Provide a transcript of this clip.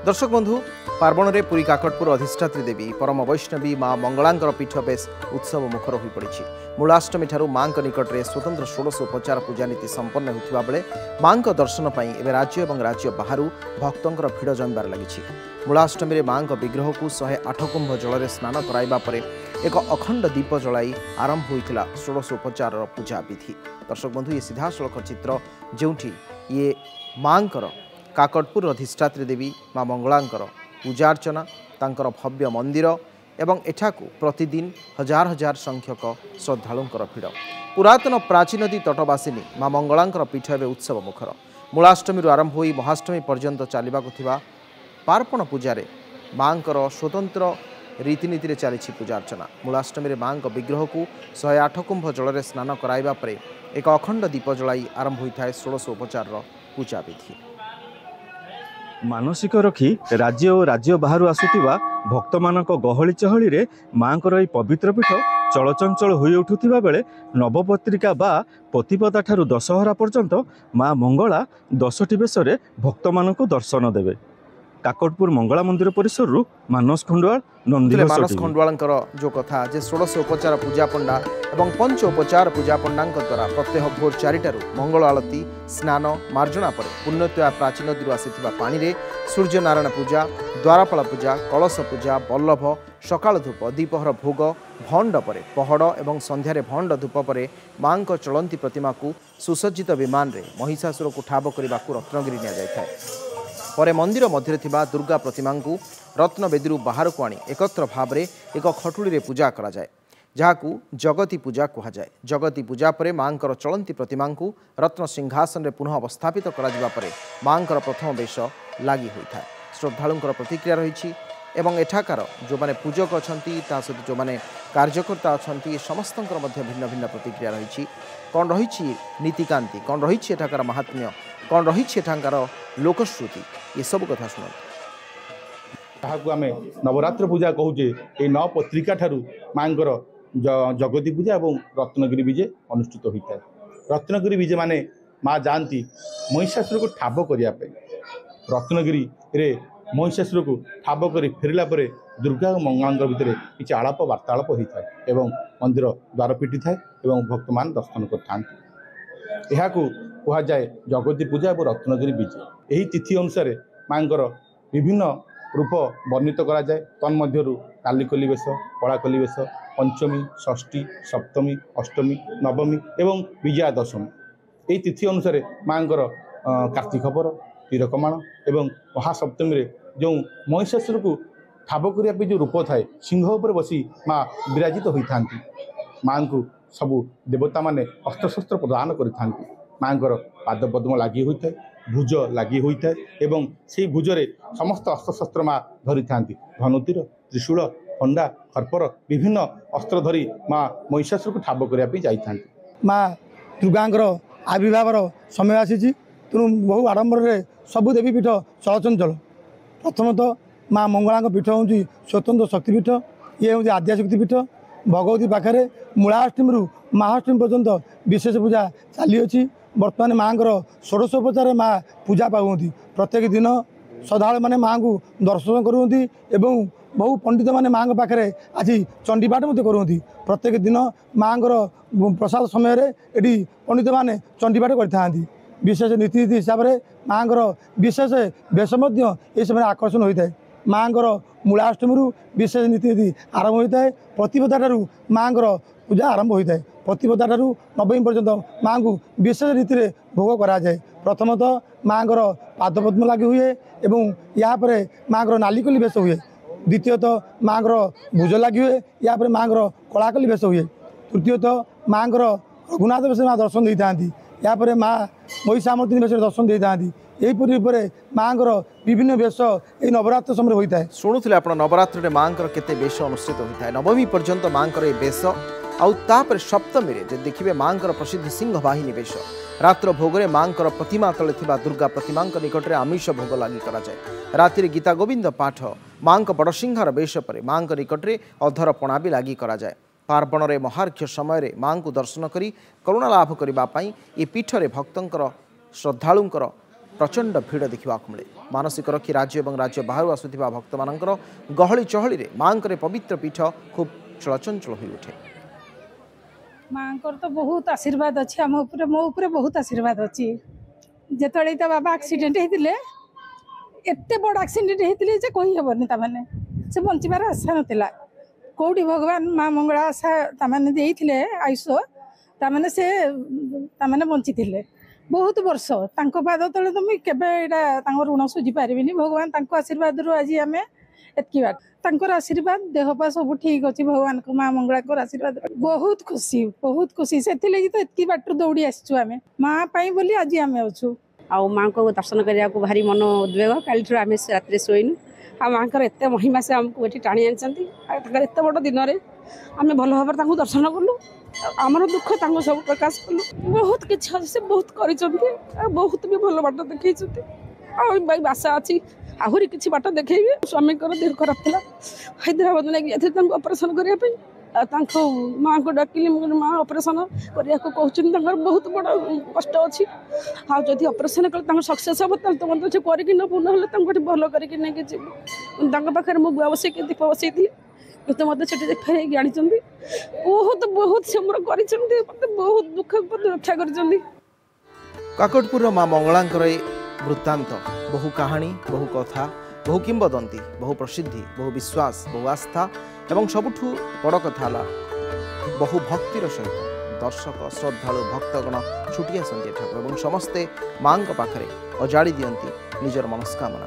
दर्शक बंधु पार्वण में पुरी काकटपुर अधिष्ठात्री देवी परम वैष्णवी माँ मंगलांकर पीठ बेस उत्सव मुखर हो पड़ी। मूलाष्टमी ठारू माँ निकट में स्वतंत्र 16 उपचार पूजा नीति संपन्न होता बेले माँ दर्शन पर एवं राज्य और राज्य बाहर भक्तों भिड़ जमबार लगी। मूलाष्टमी में माँ विग्रह को 108 कुंभ जल स्नान कराइबा परे एक अखंड दीप जलाई आरंभ होता 16 उपचार पूजा विधि। दर्शक बंधु ये सीधासलख चित्र जोठी ये माँ काकटपुर अधिष्ठात्री देवी माँ मंगलांकर पूजार्चना तांकर भव्य मंदिर एवं एठाकू प्रतिदिन हजार हजार संख्यक श्रद्धालुंकर भिड़। पुरातन प्राचीन नदी तटवासिनी माँ मंगलांकर पीठ एवं उत्सव मुखर। मूलाष्टमी आरंभ हो महाष्टमी पर्यंत चलवाक पार्पण पूजारे माँ स्वतंत्र रीतिनीति चली पूजार्चना। मूलाष्टमी माँ विग्रह को 108 कुंभ जल स्नान कराइबा परे एक अखंड दीप जलाई आरंभ होता है 16 उपचार पूजा विधि। मानसिक रखी राज्य और राज्य बाहर आसुवा भक्त मान गहली चहली रे माँ को पवित्र पीठ चलचंचल हो उठुवा बेले नवपत्रिका बा पतिपदा ठारू दशहरा पर्यंत माँ मंगला 10टी बेशरे भक्त मान दर्शन देवे। काकटपुर मंगला मंदिर परिसर मानस खंडवाल मानस खंडवाल जो कथा जे 16 उपचार पूजा पंडा एवं 5 उपचार पूजा पंडा द्वारा प्रत्यह भोर 4टारू मंगल आलती स्नान मार्जना पर पुण्यतया प्राचीन नदी आसी पानी रे सूर्य नारायण पूजा द्वारपाल पूजा कलश पूजा बल्लभ सकाल धूप दीपहर भोग भंड पर पहड़ एवं संध्यारे भंड धूप पर माँ चलती प्रतिमा को सुसज्जित विमान रे महिषासुर को ठाब करने को रत्नगिरी नि परे मंदिर मध्य थिबा दुर्गा प्रतिमा को रत्नवेदी बाहर को आनी एकत्र भाव में एक खटुली रे पूजा करा जाए जहाकू जगती पूजा कहुए। जगती पूजा पर माँ चलती प्रतिमा को रत्न सिंहासन में पुनः अवस्थापित कर माँ प्रथम बेश लगी होता है। श्रद्धालुंकर प्रतिक्रिया रही एवं एठाकार जो माने पूजक अच्छा सहित जो माने कार्यकर्ता अच्छा समस्त भिन्न भिन्न प्रतिक्रिया रही। कौन रही नीतिकांति कौन रही एठाकार महात्म्य कौन रही एठाकार लोकश्रुति ये सब कथा शुणु। आम नवरात्र पूजा कहूचे ये 9 पत्रिका ठारू माँ जगती पूजा और रत्नगिरी विजय अनुष्ठित होता है। रत्नगिरी विजय माने माँ जाती महिषासुर को ठाब करने। रत्नगिरी रे महिषासुर को ठाब कर फेरला दुर्गा और मंगला भितर किसी आलाप वार्तालाप होता है और मंदिर द्वार पिटी थाए और भक्त मान दर्शन करते। यह कहुए जगती पूजा और रत्नगिरी विजय। यही तिथि अनुसार माँ विभिन्न रूप वर्णित करा जाए। तन्मध्यरु कालिकली वेश कलाकली वेश पंचमी षष्ठी सप्तमी अष्टमी नवमी एवं विजया दशमी। यही तिथि अनुसार माँ कार्तिक पर तीरकमाण एवं महासप्तमी रे जो महिषासुर को ठाब करने जो रूप थाए सिंह पर बसी माँ विराजित होता। माँ को सबू देवता माने अस्त्रशस्त्र प्रदान करता। माँ पाद पद्म लगी होता है भुज लगी होता है एवं से भुजरे समस्त अस्त्रशस्त्र माँ धरी था। धनुतीर त्रिशूल खंडा खर्पर विभिन्न अस्त्र धरी माँ महिषासुर को ठाब करने जाता। माँ दुर्गांकर आविर्भावर समय आसी तेणु बहु आडंबर सबु देवी पीठ चलचंचल। प्रथमतः माँ मंगला पीठ हूँ स्वतंत्र शक्तिपीठ ये हूँ आद्याशक्ति पीठ। भगवती पाखे मूलाष्टमी महाअष्टमी पर्यंत विशेष पूजा चली अच्छी। बर्तमान माँ 16 उपचार माँ पूजा पाती। प्रत्येक दिन श्रद्धा मैंने माँ को दर्शन करती एवं बहु पंडित मैंने माँ पाखे आज चंडीपाठ करती। प्रत्येक दिन माँ प्रसाद समय ये पंडित मैंने चंडीपाठ करते। विशेष नीतिनीति हिसाब से माँ विशेष बेश ये समय आकर्षण होता है। माँ मूलाष्टमी विशेष नीतिनीति आरंभ होता है। प्रतिपदा ठारू माँ पूजा आरंभ होता है। प्रतिपदा ठारू नवमी पर्यंत माँ को विशेष रीति से भोग करा जाए। प्रथमतः माँ पादपद्म लगी हुए एवं यापर माँ नालिकली बेश हुए। द्वितीयतः माँ भुज लगी हुए यापर माँ कलाकली बेश हुए। तृतीयतः माँ रघुनाथ बेश माँ दर्शन दे था। यापर माँ महिषामर्दिनी बेश दर्शन दे था। यहीपरी माँ विभिन्न बेश ये नवरात्र समय होता है। शुणुले आप नवरात्र माँ केते बेश अनुष्ठित होता है। नवमी पर्यंत माँ ये बेश आउे सप्तमी रे देखिए माँ प्रसिद्ध सिंह बाहिनी बेश। रात्र भोगे माँ प्रतिमा तले दुर्गा प्रतिमा निकट में आमिष भोग लगी कराए। राति गीता गोविंद पाठ माँ बड़सिंहार बेश पर माँ निकट में अधर पणा भी लगी कराए। पार्वण में महार्घ्य समय माँ को दर्शन करी करुणा लाभ करने ये पीठरे भक्तों श्रद्धालुंकर प्रचंड भिड़ देखा मिले। मानसिक रखी राज्य और राज्य बाहर आसुवा भक्त मान गहली चहली माँ पवित्र पीठ खूब चलचंचल हो उठे। माँ तो बहुत आशीर्वाद अच्छी आम मो उपर बहुत आशीर्वाद अच्छी। जिते तो बाबा एक्सीडेंट होते एत बड़ एक्सीडेंट होते जे कहीहबनी तमाने से बचार आशा नाला कौटी भगवान माँ मंगला आशा तमाने आयुष तमाने से तमाने बंची थे बहुत वर्ष पाद तले तो मुझे ऋण सुझी पारि भगवान आशीर्वाद रू आज आम एतकी बात आशीर्वाद देहपा सब ठीक अच्छे भगवान को माँ मंगला आशीर्वाद बहुत खुशी से तो एतकी बाट दौड़ी आसचु आम माँ बोली आज आम अच्छु आ माँ को दर्शन करने को भारी मन उद्वेग काली आम रात शोनु आ माँ एत महिमा से आमको ये टाणी आनी एत बड़ दिन में आम भल भाव दर्शन कलु आमर दुख सब प्रकाश कलु बहुत किसी अच्छे बहुत कर बहुत भी भल बाट देखते आशा अच्छी आहरी किसी बाट देखे स्वामी देह खराब था हैदराबाद लेकिन ऑपरेशन करने माँ को डाकिली माँ ऑपरेशन करने को कहते बहुत बड़ कष्ट अच्छी आदि ऑपरेशन कर सक्सेस हम तो मतलब करके नबू ना भल करके पाखे मुझे बसैक दीप बसई तो मतलब से फेर आनी बहुत बहुत से बहुत दुख रक्षा कर। काकटपुर माँ मंगला वृत्तांत बहु कहानी बहु कथा बहु किंवदंती बहु प्रसिद्धि बहु विश्वास बहु आस्था एवं सबुठु बड़ कथा बहु भक्तिर सहित दर्शक श्रद्धालु भक्तगण छुटी आसती एठाकू समस्ते माँ पाखरे अजाड़ी दियंती निजर मनस्कामना।